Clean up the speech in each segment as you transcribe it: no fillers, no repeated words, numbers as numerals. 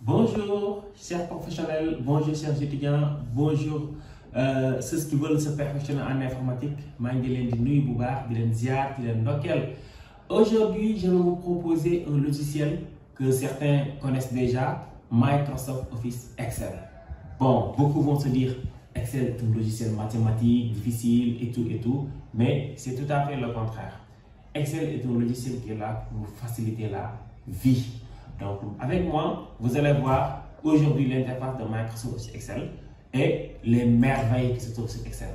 Bonjour chers professionnels, bonjour chers étudiants, bonjour ceux qui veulent se perfectionner en informatique. Aujourd'hui, je vais vous proposer un logiciel que certains connaissent déjà, Microsoft Office Excel. Bon, beaucoup vont se dire Excel est un logiciel mathématique, difficile et tout, mais c'est tout à fait le contraire. Excel est un logiciel qui est là pour vous faciliter la vie. Donc, avec moi, vous allez voir aujourd'hui l'interface de Microsoft Excel et les merveilles qui se trouvent sur Excel.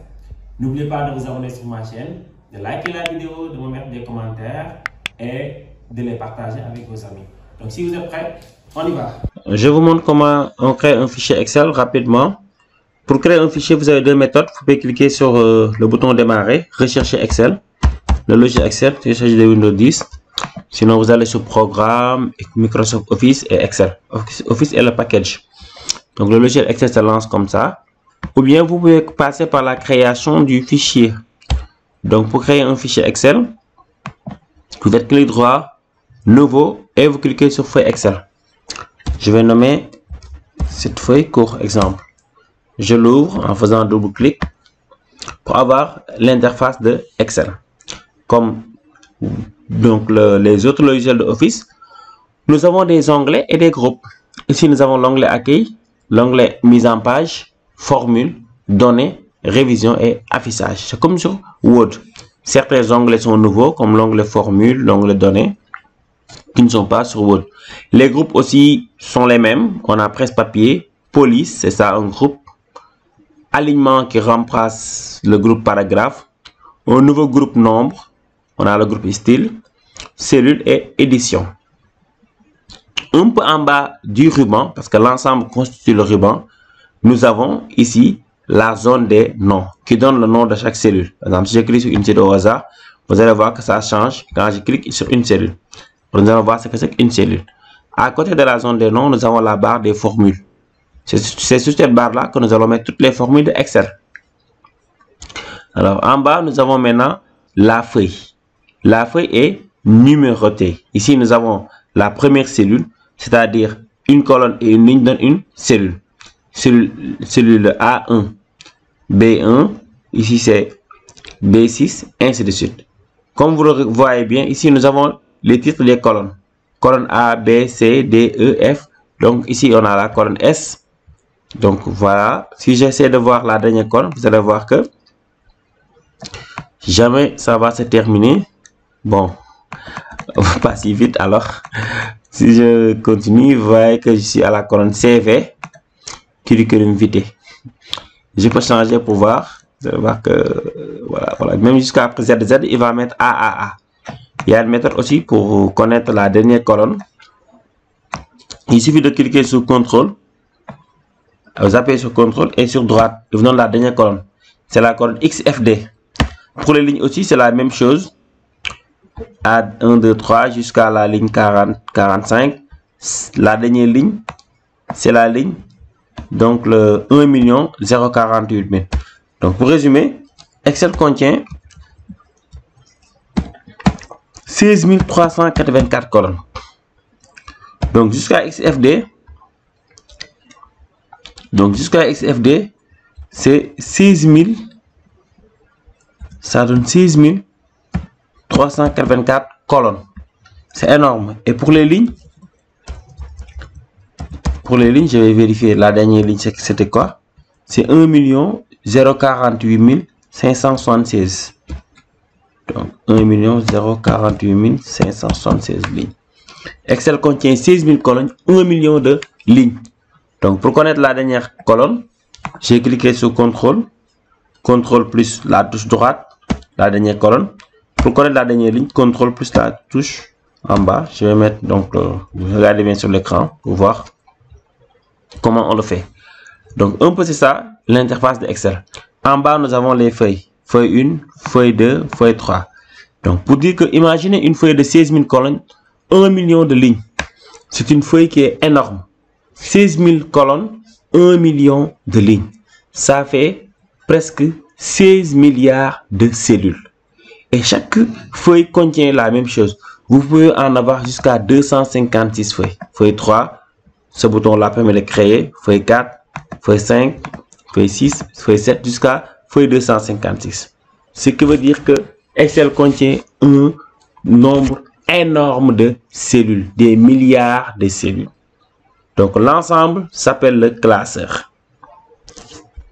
N'oubliez pas de vous abonner sur ma chaîne, de liker la vidéo, de me mettre des commentaires et de les partager avec vos amis. Donc, si vous êtes prêts, on y va. Je vous montre comment on crée un fichier Excel rapidement. Pour créer un fichier, vous avez deux méthodes. Vous pouvez cliquer sur le bouton démarrer, rechercher Excel. Le logiciel Excel, il s'agit de Windows 10. Sinon, vous allez sur Programme, Microsoft Office et Excel. Office est le package. Donc, le logiciel Excel se lance comme ça. Ou bien, vous pouvez passer par la création du fichier. Donc, pour créer un fichier Excel, vous faites clic droit, Nouveau, et vous cliquez sur Feuille Excel. Je vais nommer cette feuille court exemple. Je l'ouvre en faisant un double-clic pour avoir l'interface de Excel. Comme donc les autres logiciels de Office, nous avons des onglets et des groupes. Ici, nous avons l'onglet Accueil, l'onglet Mise en page, Formule, Données, Révision et Affichage. C'est comme sur Word. Certains onglets sont nouveaux, comme l'onglet Formule, l'onglet Données, qui ne sont pas sur Word. Les groupes aussi sont les mêmes. On a presse-papier, police, c'est ça un groupe. Alignement qui remplace le groupe paragraphe. Un nouveau groupe nombre. On a le groupe style, cellule et édition. Un peu en bas du ruban, parce que l'ensemble constitue le ruban, nous avons ici la zone des noms, qui donne le nom de chaque cellule. Par exemple, si je clique sur une cellule au hasard, vous allez voir que ça change quand je clique sur une cellule. Nous allons voir ce que c'est qu'une cellule. À côté de la zone des noms, nous avons la barre des formules. C'est sur cette barre-là que nous allons mettre toutes les formules de Excel. Alors, en bas, nous avons maintenant la feuille. La feuille est numérotée. Ici, nous avons la première cellule, c'est-à-dire une colonne et une ligne donne une cellule. Cellule A1, B1, ici c'est B6, ainsi de suite. Comme vous le voyez bien, ici nous avons les titres des colonnes. Colonne A, B, C, D, E, F. Donc ici on a la colonne S. Donc voilà, si j'essaie de voir la dernière colonne, vous allez voir que jamais ça va se terminer. Bon, pas si vite alors. Si je continue, vous voyez que je suis à la colonne CV, curriculum vitae. Je peux changer pour voir. Vous allez voir que voilà. Même jusqu'à ZZ, il va mettre AAA. Il y a une méthode aussi pour connaître la dernière colonne. Il suffit de cliquer sur CTRL. Vous appuyez sur CTRL et sur droite, vous donnez la dernière colonne. C'est la colonne XFD. Pour les lignes aussi, c'est la même chose. À 1, 2, 3 jusqu'à la ligne 40, 45. La dernière ligne, c'est la ligne. Donc le 1 048 000. Donc pour résumer, Excel contient 16 384 colonnes. Donc jusqu'à XFD. C'est 16 000. Ça donne 16 384 colonnes. C'est énorme. Et pour les lignes, je vais vérifier la dernière ligne, c'était quoi? C'est 1 048 576. Donc 1 048 576 lignes. Excel contient 16 000 colonnes, 1 million de lignes. Donc pour connaître la dernière colonne, j'ai cliqué sur CTRL plus la touche droite, la dernière colonne. Pour connaître la dernière ligne, CTRL plus la touche en bas. Je vais mettre donc, vous regardez bien sur l'écran pour voir comment on le fait. Donc un peu c'est ça l'interface de Excel. En bas nous avons les feuilles. Feuille 1, feuille 2, feuille 3. Donc pour dire que imaginez une feuille de 16 000 colonnes, 1 million de lignes. C'est une feuille qui est énorme. 16 000 colonnes, 1 million de lignes. Ça fait presque 16 milliards de cellules. Et chaque feuille contient la même chose. Vous pouvez en avoir jusqu'à 256 feuilles. Feuille 3, Ce bouton-là permet de créer feuille 4, feuille 5, feuille 6, feuille 7 jusqu'à feuille 256. Ce qui veut dire que Excel contient un nombre énorme de cellules, des milliards de cellules. Donc l'ensemble s'appelle le classeur.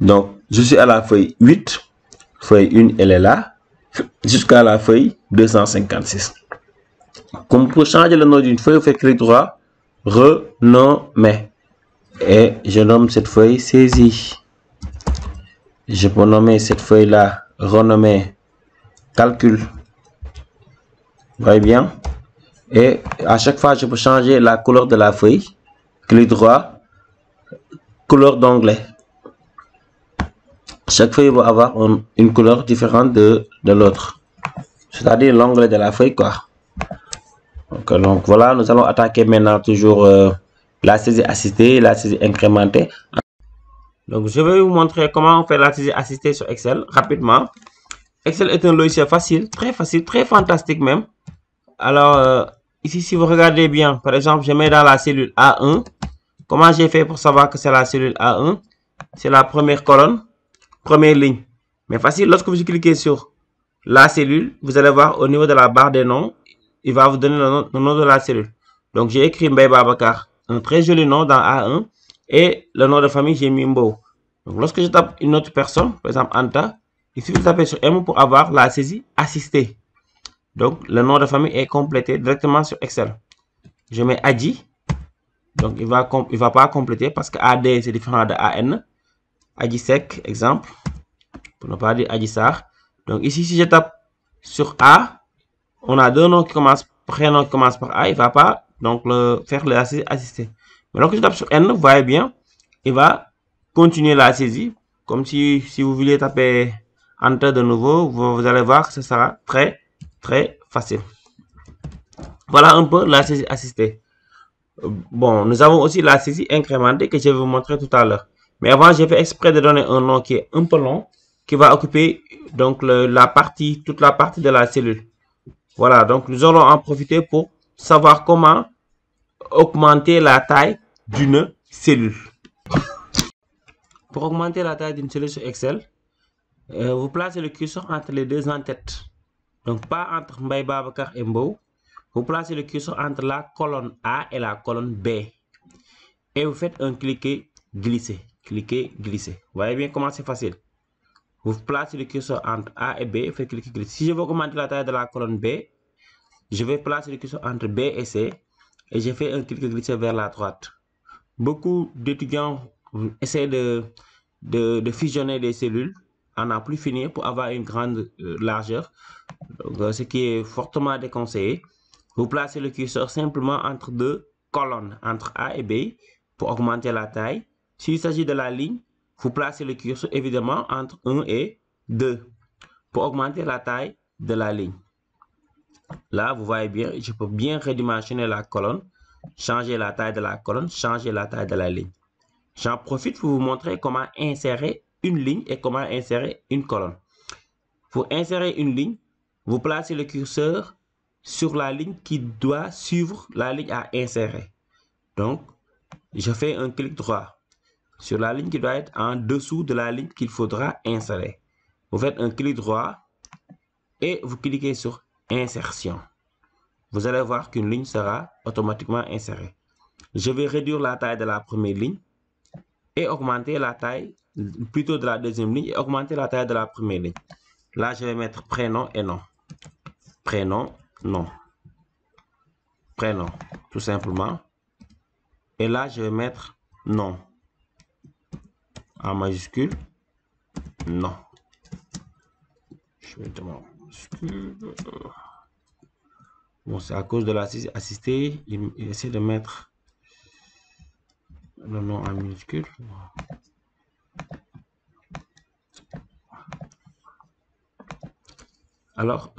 Donc je suis à la feuille 8, feuille 1 elle est là, jusqu'à la feuille 256. Comme pour changer le nom d'une feuille, vous faites clic droit, renommer. Et je nomme cette feuille saisie. Je peux nommer cette feuille-là, renommer calcul. Vous voyez bien? Et à chaque fois, je peux changer la couleur de la feuille. Clic droit, couleur d'onglet. Chaque feuille va avoir une couleur différente de l'autre. C'est-à-dire l'onglet de la feuille, quoi. Donc voilà, nous allons attaquer maintenant toujours la saisie assistée, la saisie incrémentée. Donc je vais vous montrer comment on fait la saisie assistée sur Excel rapidement. Excel est un logiciel facile, très fantastique même. Alors ici, si vous regardez bien, par exemple, je mets dans la cellule A1. Comment j'ai fait pour savoir que c'est la cellule A1? C'est la première colonne, première ligne. Mais facile, lorsque vous cliquez sur la cellule, vous allez voir au niveau de la barre des noms, il va vous donner le nom de la cellule. Donc j'ai écrit Mbaye Babacar, un très joli nom dans A1. Et le nom de famille, j'ai mis Mbo. Donc lorsque je tape une autre personne, par exemple Anta, il suffit de taper sur M pour avoir la saisie assistée. Donc le nom de famille est complété directement sur Excel. Je mets Adi. Donc il va pas compléter parce que AD c'est différent de AN. Adi Sek, exemple. Pour ne pas dire Adi Sar. Donc ici, si je tape sur A, on a deux noms qui commencent, prénom qui commence par A. Il ne va pas donc faire la saisie assistée. Mais lorsque je tape sur N, vous voyez bien, il va continuer la saisie. Comme si vous vouliez taper Enter de nouveau, vous allez voir que ce sera très facile. Voilà un peu la saisie assistée. Bon, nous avons aussi la saisie incrémentée que je vais vous montrer tout à l'heure. Mais avant, j'ai fait exprès de donner un nom qui est un peu long, qui va occuper donc toute la partie de la cellule. Voilà, donc nous allons en profiter pour savoir comment augmenter la taille d'une cellule. Pour augmenter la taille d'une cellule sur Excel, vous placez le curseur entre les deux en-têtes. Donc pas entre Mbaye Babacar et Mbo. Vous placez le curseur entre la colonne A et la colonne B. Et vous faites un cliquer glisser. Cliquer glisser. Vous voyez bien comment c'est facile. Vous placez le curseur entre A et B, vous faites cliquer glisser. Si je veux augmenter la taille de la colonne B, je vais placer le curseur entre B et C. Et j'ai fait un clic glissé vers la droite. Beaucoup d'étudiants essaient de fusionner des cellules à n'en plus finir pour avoir une grande largeur. Donc, ce qui est fortement déconseillé. Vous placez le curseur simplement entre deux colonnes, entre A et B, pour augmenter la taille. S'il s'agit de la ligne, vous placez le curseur évidemment entre 1 et 2 pour augmenter la taille de la ligne. Là, vous voyez bien, je peux bien redimensionner la colonne, changer la taille de la colonne, changer la taille de la ligne. J'en profite pour vous montrer comment insérer une ligne et comment insérer une colonne. Pour insérer une ligne, vous placez le curseur sur la ligne qui doit suivre la ligne à insérer. Donc, je fais un clic droit sur la ligne qui doit être en dessous de la ligne qu'il faudra insérer. Vous faites un clic droit et vous cliquez sur insertion. Vous allez voir qu'une ligne sera automatiquement insérée. Je vais réduire la taille de la première ligne et augmenter la taille plutôt de la deuxième ligne et augmenter la taille de la première ligne. Là, je vais mettre prénom et nom. Prénom, nom. Prénom, tout simplement. Et là, je vais mettre nom. En majuscule, non. Je vais mettre majuscule. Bon, c'est à cause de la saisie assistée. Il essaie de mettre le nom en minuscule. Alors,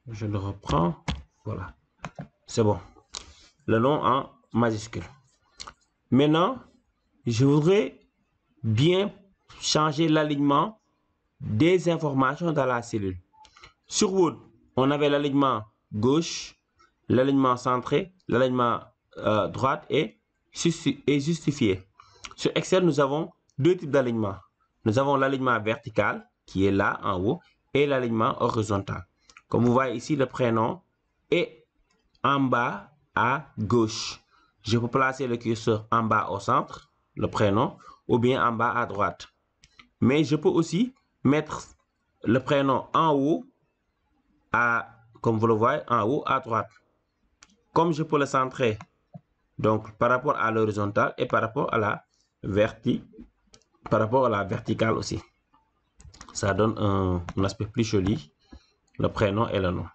je le reprends. Voilà. C'est bon. Le nom en majuscule. Maintenant, je voudrais bien changer l'alignement des informations dans la cellule. Sur Word, on avait l'alignement gauche, l'alignement centré, l'alignement droite est justifiée. Sur Excel, nous avons deux types d'alignement. Nous avons l'alignement vertical qui est là en haut et l'alignement horizontal. Comme vous voyez ici, le prénom est en bas à gauche. Je peux placer le curseur en bas au centre, le prénom, ou bien en bas à droite. Mais je peux aussi mettre le prénom en haut, comme vous le voyez, en haut à droite. Comme je peux le centrer, donc par rapport à l'horizontale et par rapport à la verticale aussi. Ça donne un aspect plus joli, le prénom et le nom.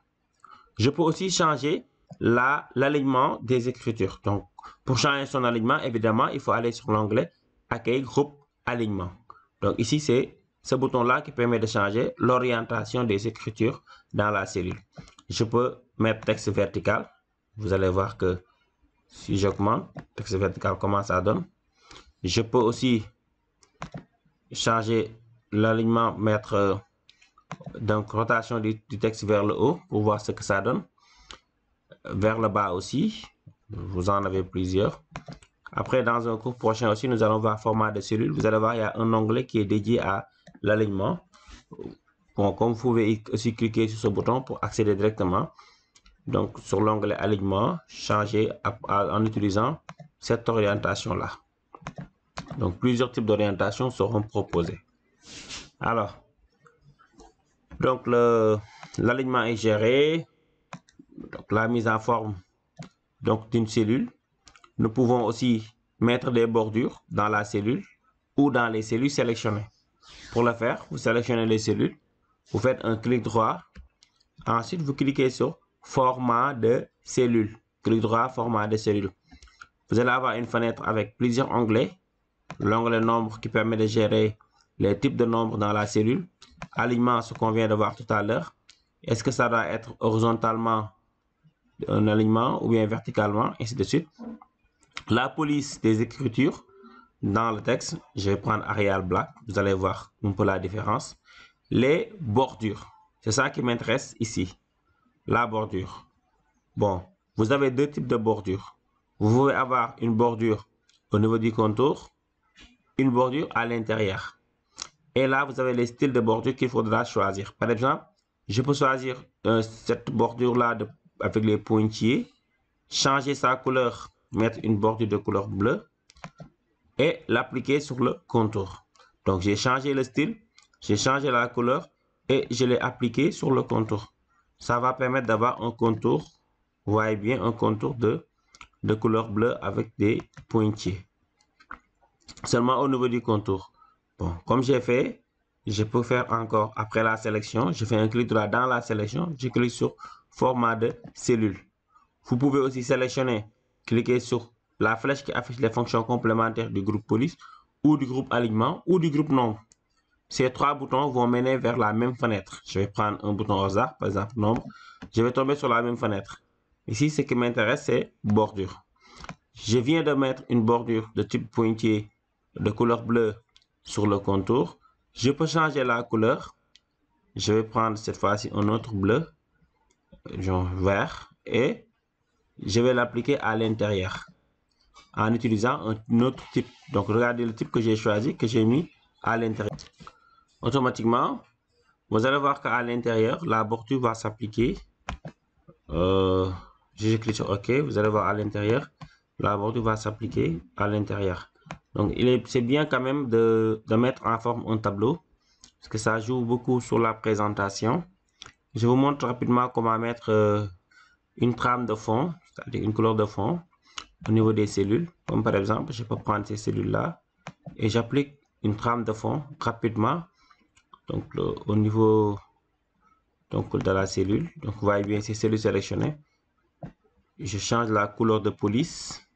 Je peux aussi changer l'alignement des écritures. Donc, pour changer son alignement, évidemment, il faut aller sur l'onglet Accueil, groupe, alignement. Donc, ici, c'est ce bouton-là qui permet de changer l'orientation des écritures dans la cellule. Je peux mettre texte vertical. Vous allez voir que si j'augmente, texte vertical, comment ça donne. Je peux aussi changer l'alignement, mettre donc rotation du texte vers le haut pour voir ce que ça donne. Vers le bas aussi, vous en avez plusieurs. Après, dans un cours prochain aussi, nous allons voir format de cellule. Vous allez voir, il y a un onglet qui est dédié à l'alignement. Bon, comme vous pouvez aussi cliquer sur ce bouton pour accéder directement. Donc, sur l'onglet alignement, changer en utilisant cette orientation-là. Donc, plusieurs types d'orientations seront proposés. Alors, donc l'alignement est géré. Donc, la mise en forme d'une cellule. Nous pouvons aussi mettre des bordures dans la cellule ou dans les cellules sélectionnées. Pour le faire, vous sélectionnez les cellules, vous faites un clic droit. Ensuite, vous cliquez sur format de cellule. Clic droit, format de cellule. Vous allez avoir une fenêtre avec plusieurs onglets. L'onglet nombre qui permet de gérer les types de nombres dans la cellule. Alignement, ce qu'on vient de voir tout à l'heure. Est-ce que ça doit être horizontalement un alignement ou bien verticalement, ainsi de suite. La police des écritures dans le texte, je vais prendre Arial Black, vous allez voir un peu la différence. Les bordures, c'est ça qui m'intéresse ici, la bordure. Bon, vous avez deux types de bordures. Vous pouvez avoir une bordure au niveau du contour, une bordure à l'intérieur. Et là, vous avez les styles de bordure qu'il faudra choisir. Par exemple, je peux choisir cette bordure-là avec les pointillés, changer sa couleur, mettre une bordure de couleur bleue et l'appliquer sur le contour. Donc, j'ai changé le style, j'ai changé la couleur et je l'ai appliqué sur le contour. Ça va permettre d'avoir un contour, vous voyez bien, un contour de couleur bleue avec des pointillés. Seulement au niveau du contour. Bon, comme j'ai fait, je peux faire encore après la sélection. Je fais un clic droit dans la sélection. Je clique sur format de cellule. Vous pouvez aussi sélectionner, cliquer sur la flèche qui affiche les fonctions complémentaires du groupe police ou du groupe alignement ou du groupe nombre. Ces trois boutons vont mener vers la même fenêtre. Je vais prendre un bouton au hasard, par exemple nombre. Je vais tomber sur la même fenêtre. Ici, ce qui m'intéresse, c'est bordure. Je viens de mettre une bordure de type pointillé de couleur bleue sur le contour. Je peux changer la couleur. Je vais prendre cette fois-ci un autre bleu, genre vert, et je vais l'appliquer à l'intérieur en utilisant un autre type. Donc, regardez le type que j'ai choisi, que j'ai mis à l'intérieur. Automatiquement, vous allez voir qu'à l'intérieur, la bordure va s'appliquer. Je clique sur OK. Vous allez voir à l'intérieur, la bordure va s'appliquer à l'intérieur. Donc, c'est bien quand même de mettre en forme un tableau parce que ça joue beaucoup sur la présentation. Je vous montre rapidement comment mettre une trame de fond, c'est-à-dire une couleur de fond au niveau des cellules. Comme par exemple, je peux prendre ces cellules-là et j'applique une trame de fond rapidement. Donc, au niveau de la cellule. Donc, vous voyez bien ces cellules sélectionnées. Je change la couleur de police.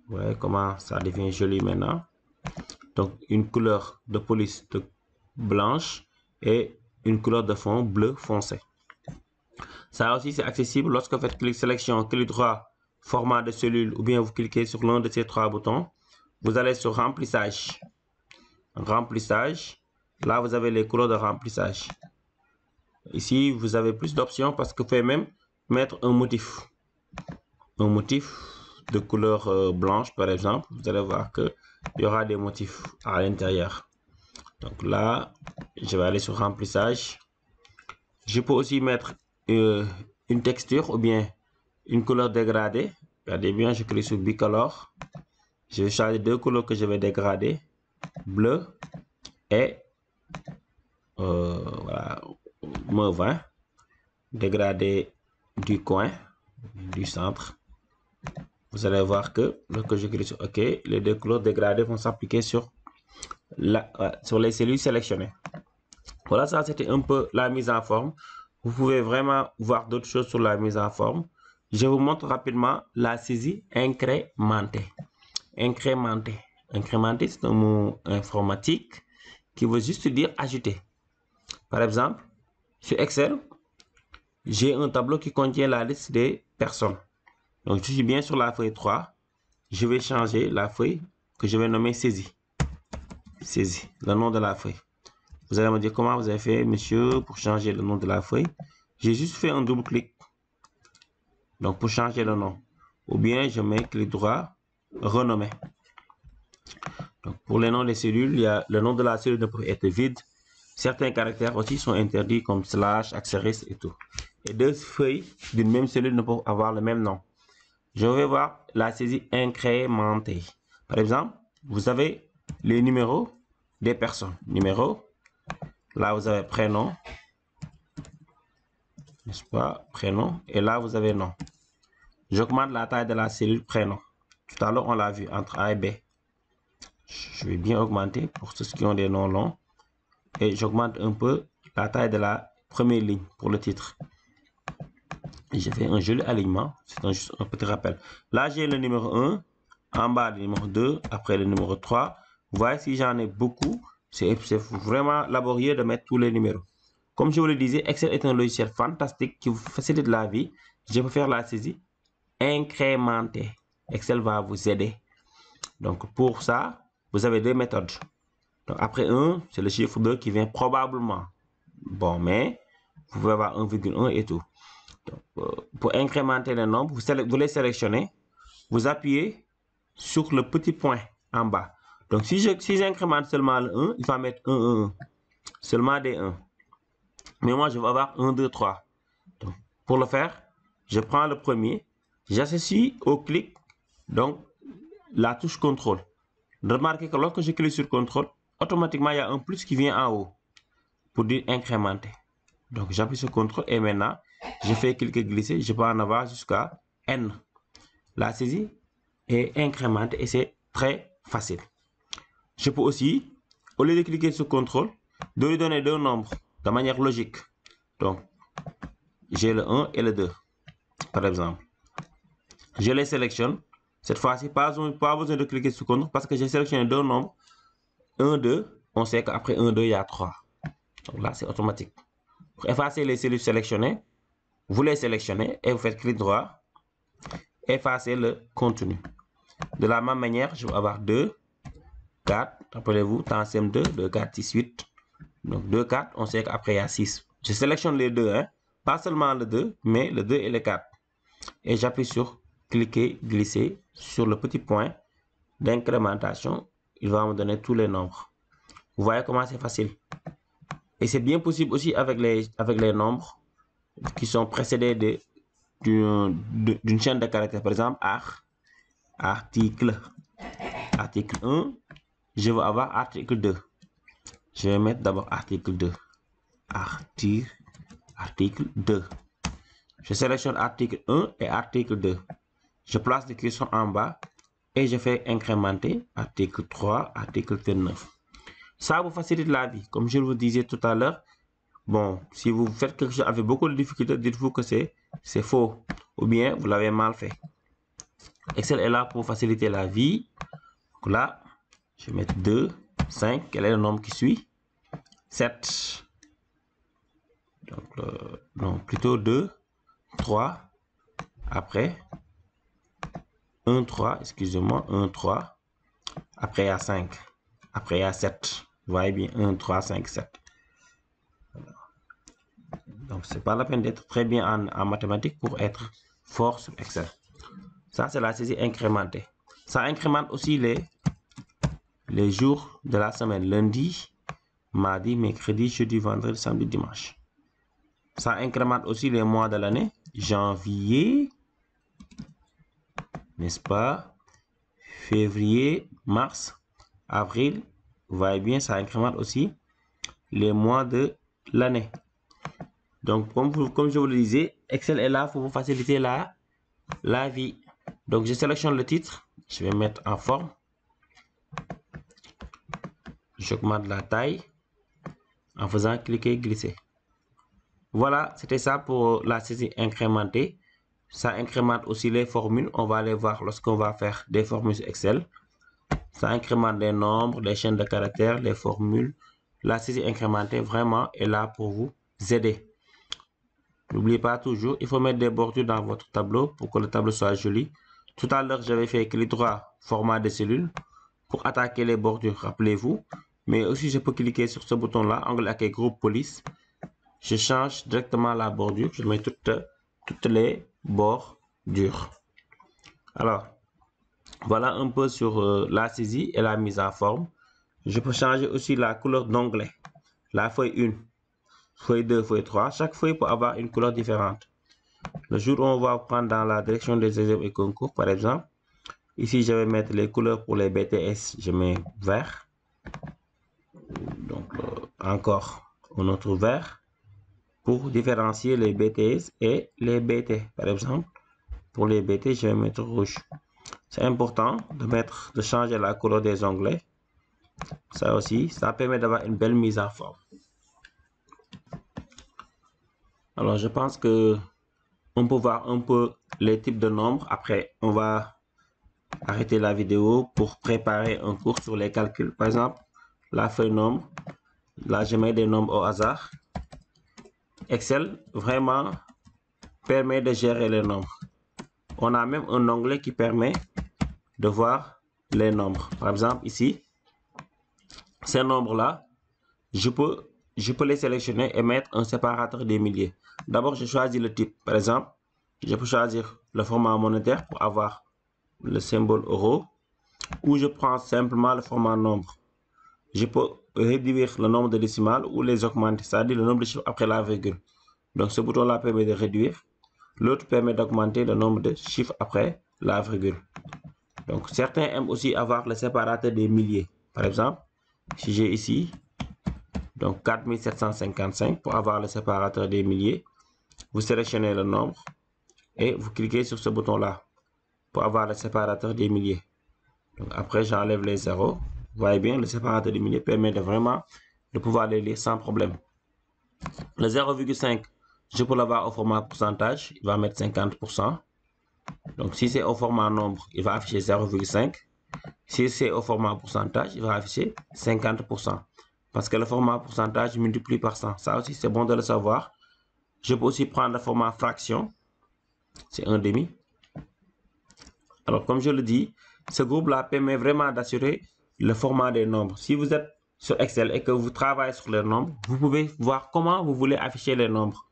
Vous voyez comment ça devient joli maintenant. Donc, une couleur de police blanche et une couleur de fond bleu foncé. Ça aussi, c'est accessible lorsque vous faites clic sélection, clic droit, format de cellule ou bien vous cliquez sur l'un de ces trois boutons. Vous allez sur remplissage. Remplissage. Là, vous avez les couleurs de remplissage. Ici, vous avez plus d'options parce que vous pouvez même mettre un motif. Un motif de couleur blanche, par exemple, vous allez voir qu'il y aura des motifs à l'intérieur. Donc là, je vais aller sur remplissage. Je peux aussi mettre une texture ou bien une couleur dégradée. Regardez bien, je clique sur Bicolor. Je vais changer deux couleurs que je vais dégrader. Bleu et voilà, mauve. Hein? Dégrader du coin, du centre. Vous allez voir que lorsque je clique sur OK, les deux couleurs dégradées vont s'appliquer sur les cellules sélectionnées. Voilà, ça c'était un peu la mise en forme. Vous pouvez vraiment voir d'autres choses sur la mise en forme. Je vous montre rapidement la saisie incrémentée. Incrémenter, c'est un mot informatique qui veut juste dire ajouter. Par exemple, sur Excel, j'ai un tableau qui contient la liste des personnes. Donc, je suis bien sur la feuille 3. Je vais changer la feuille que je vais nommer saisie. Saisie, le nom de la feuille. Vous allez me dire comment vous avez fait, monsieur, pour changer le nom de la feuille. J'ai juste fait un double clic. Donc, pour changer le nom. Ou bien, je mets clic droit, renommer. Donc, pour les noms des cellules, il y a le nom de la cellule ne peut être vide. Certains caractères aussi sont interdits comme slash, astérisque et tout. Et deux feuilles d'une même cellule ne peuvent avoir le même nom. Je vais voir la saisie incrémentée. Par exemple, vous avez les numéros des personnes. Numéro. Là, vous avez prénom. N'est-ce pas? Prénom. Et là, vous avez nom. J'augmente la taille de la cellule prénom. Tout à l'heure, on l'a vu entre A et B. Je vais bien augmenter pour ceux qui ont des noms longs. Et j'augmente un peu la taille de la première ligne pour le titre. Et je fais un joli alignement. C'est juste un petit rappel. Là, j'ai le numéro 1. En bas, le numéro 2. Après, le numéro 3. Vous voyez, si j'en ai beaucoup, c'est vraiment laborieux de mettre tous les numéros. Comme je vous le disais, Excel est un logiciel fantastique qui vous facilite la vie. Je peux faire la saisie incrémentée. Excel va vous aider. Donc, pour ça, vous avez deux méthodes. Donc, après 1, c'est le chiffre 2 qui vient probablement. Bon, mais vous pouvez avoir 1,1 et tout. Donc, pour incrémenter le nombre, vous les sélectionnez. Vous appuyez sur le petit point en bas. Donc, si j'incrémente seulement le 1, il va mettre 1, 1, 1. Seulement des 1. Mais moi, je vais avoir 1, 2, 3. Donc, pour le faire, je prends le premier. J'associe au clic, donc, la touche contrôle. Remarquez que lorsque je clique sur contrôle, automatiquement, il y a un plus qui vient en haut pour dire incrémenter. Donc, j'appuie sur contrôle et maintenant, je fais cliquer glisser. Je peux en avoir jusqu'à N. La saisie est incrémentée et c'est très facile. Je peux aussi, au lieu de cliquer sur contrôle, de lui donner deux nombres de manière logique. Donc, j'ai le 1 et le 2, par exemple. Je les sélectionne. Cette fois-ci, pas besoin de cliquer sur contrôle parce que j'ai sélectionné deux nombres. 1, 2, on sait qu'après 1, 2, il y a 3. Donc là, c'est automatique. Pour effacer les cellules sélectionnées, vous les sélectionnez et vous faites clic droit, effacer le contenu. De la même manière, je vais avoir 2, 4, rappelez-vous, temps CM2, 2, 4, 6, 8. Donc 2, 4, on sait qu'après il y a 6. Je sélectionne les deux, hein? Pas seulement le 2, mais le 2 et le 4. Et j'appuie sur cliquer, glisser sur le petit point d'incrémentation. Il va me donner tous les nombres. Vous voyez comment c'est facile. Et c'est bien possible aussi avec les nombres qui sont précédés d'une chaîne de caractères. Par exemple, article 1, je veux avoir article 2. Je vais mettre d'abord article 2. Article 2. Je sélectionne article 1 et article 2. Je place les curseurs en bas et je fais incrémenter article 3, article 29. Ça vous facilite la vie. Comme je vous disais tout à l'heure, bon, si vous faites quelque chose avec beaucoup de difficultés, dites-vous que c'est faux ou bien vous l'avez mal fait. Excel est là pour faciliter la vie. Donc là, je vais mettre 2, 5. Quel est le nombre qui suit? 7. Donc, non, plutôt 2, 3. Après, 1, 3, excusez-moi, 1, 3. Après, il y a 5. Après, il y a 7. Vous voyez bien, 1, 3, 5, 7. Donc, c'est pas la peine d'être très bien en mathématiques pour être fort sur Excel. Ça, c'est la saisie incrémentée. Ça incrémente aussi les jours de la semaine. Lundi, mardi, mercredi, jeudi, vendredi, samedi, dimanche. Ça incrémente aussi les mois de l'année. Janvier, n'est-ce pas? Février, mars, avril. Vous voyez bien, ça incrémente aussi les mois de l'année. Donc, comme je vous le disais, Excel est là pour vous faciliter la vie. Donc, je sélectionne le titre. Je vais mettre en forme. J'augmente la taille en faisant cliquer, glisser. Voilà, c'était ça pour la saisie incrémentée. Ça incrémente aussi les formules. On va les voir lorsqu'on va faire des formules sur Excel. Ça incrémente les nombres, les chaînes de caractères, les formules. La saisie incrémentée vraiment est là pour vous aider. N'oubliez pas toujours, il faut mettre des bordures dans votre tableau pour que le tableau soit joli. Tout à l'heure, j'avais fait clic droit, format de cellule, pour attaquer les bordures, rappelez-vous. Mais aussi, je peux cliquer sur ce bouton-là, onglet accueil groupe police. Je change directement la bordure, je mets toutes les bordures. Alors, voilà un peu sur la saisie et la mise en forme. Je peux changer aussi la couleur d'onglet. La feuille 1, feuille 2, feuille 3. Chaque feuille peut avoir une couleur différente. Le jour où on va prendre dans la direction des examens et concours, par exemple, ici, je vais mettre les couleurs pour les BTS. Je mets vert. Donc, encore un autre vert pour différencier les BTS et les BT. Par exemple, pour les BT, je vais mettre rouge. C'est important de changer la couleur des onglets. Ça aussi, ça permet d'avoir une belle mise en forme. Alors, je pense que on peut voir un peu les types de nombres. Après, on va arrêter la vidéo pour préparer un cours sur les calculs. Par exemple, la feuille nombre. Là, je mets des nombres au hasard. Excel, vraiment, permet de gérer les nombres. On a même un onglet qui permet de voir les nombres. Par exemple, ici, ces nombres-là, je peux les sélectionner et mettre un séparateur des milliers. D'abord, je choisis le type. Par exemple, je peux choisir le format monétaire pour avoir le symbole euro, ou je prends simplement le format nombre. Je peux réduire le nombre de décimales ou les augmenter, c'est-à-dire le nombre de chiffres après la virgule. Donc, ce bouton-là permet de réduire. L'autre permet d'augmenter le nombre de chiffres après la virgule. Donc, certains aiment aussi avoir le séparateur des milliers. Par exemple, si j'ai ici, donc 4755 pour avoir le séparateur des milliers, vous sélectionnez le nombre et vous cliquez sur ce bouton-là pour avoir le séparateur des milliers. Donc, après, j'enlève les zéros. Vous voyez bien, le séparateur des milliers permet de pouvoir les lire sans problème. Le 0,5, je peux l'avoir au format pourcentage. Il va mettre 50%. Donc, si c'est au format nombre, il va afficher 0,5. Si c'est au format pourcentage, il va afficher 50%. Parce que le format pourcentage multiplie par 100. Ça aussi, c'est bon de le savoir. Je peux aussi prendre le format fraction. C'est 1/2. Alors, comme je le dis, ce groupe-là permet vraiment d'assurer le format des nombres. Si vous êtes sur Excel et que vous travaillez sur les nombres, vous pouvez voir comment vous voulez afficher les nombres.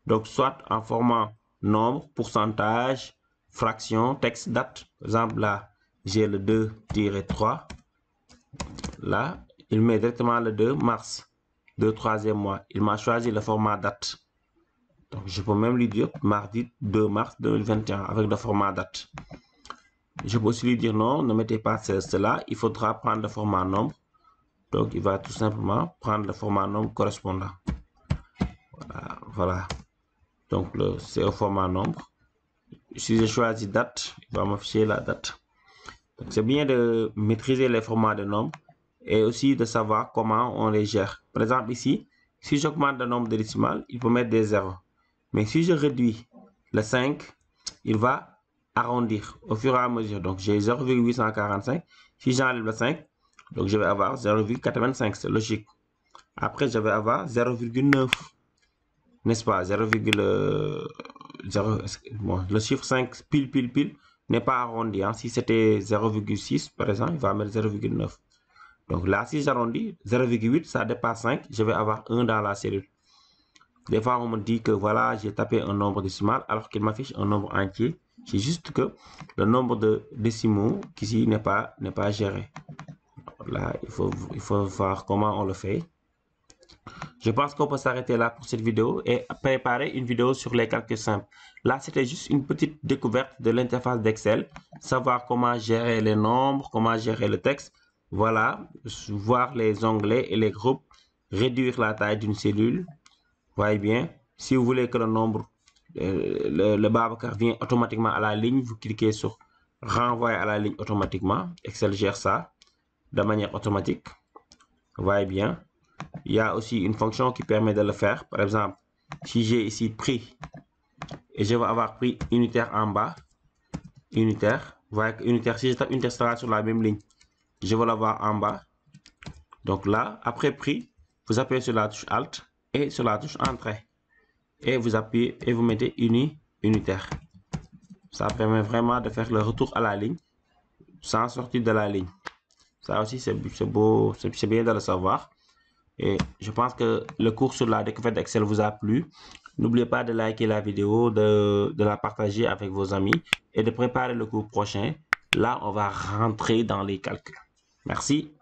Donc, soit en format nombre, pourcentage, fraction, texte, date. Par exemple, là, j'ai le 2-3. Là, il met directement le 2 mars, 3e mois. Il m'a choisi le format date. Donc, je peux même lui dire mardi 2 mars 2021 avec le format date. Je peux aussi lui dire non, ne mettez pas cela. Il faudra prendre le format nombre. Donc, il va tout simplement prendre le format nombre correspondant. Voilà. Donc, c'est au format nombre. Si je choisis date, il va m'afficher la date. Donc, c'est bien de maîtriser les formats de nombres et aussi de savoir comment on les gère. Par exemple, ici, si j'augmente le nombre de décimales, il peut mettre des zéros. Mais si je réduis le 5, il va arrondir au fur et à mesure. Donc, j'ai 0,845. Si j'enlève le 5, donc je vais avoir 0,85. C'est logique. Après, je vais avoir 0,9. N'est-ce pas? 0,0. Bon, le chiffre 5 pile n'est pas arrondi. Hein. Si c'était 0,6, par exemple, il va mettre 0,9. Donc là, si j'arrondis, 0,8, ça dépasse 5, je vais avoir 1 dans la cellule. Des fois, on me dit que voilà, j'ai tapé un nombre décimal alors qu'il m'affiche un nombre entier. C'est juste que le nombre de décimaux qu'ici n'est pas géré. Là, il faut voir comment on le fait. Je pense qu'on peut s'arrêter là pour cette vidéo et préparer une vidéo sur les calculs simples. Là, c'était juste une petite découverte de l'interface d'Excel. Savoir comment gérer les nombres, comment gérer le texte. Voilà, voir les onglets et les groupes. Réduire la taille d'une cellule. Voyez bien. Si vous voulez que le nombre, le Babacar vient automatiquement à la ligne, vous cliquez sur renvoyer à la ligne automatiquement. Excel gère ça de manière automatique. Vous voyez bien. Il y a aussi une fonction qui permet de le faire. Par exemple, si j'ai ici prix et je vais avoir prix unitaire en bas, unitaire, vous voyez que unitaire, si je tape unitaire sera sur la même ligne, je vais l'avoir en bas. Donc là, après prix, vous appuyez sur la touche Alt et sur la touche Entrée. Et vous appuyez et vous mettez unitaire. Ça permet vraiment de faire le retour à la ligne sans sortir de la ligne. Ça aussi, c'est beau, c'est bien de le savoir. Et je pense que le cours sur la découverte d'Excel vous a plu. N'oubliez pas de liker la vidéo, de la partager avec vos amis et de préparer le cours prochain. Là, on va rentrer dans les calculs. Merci.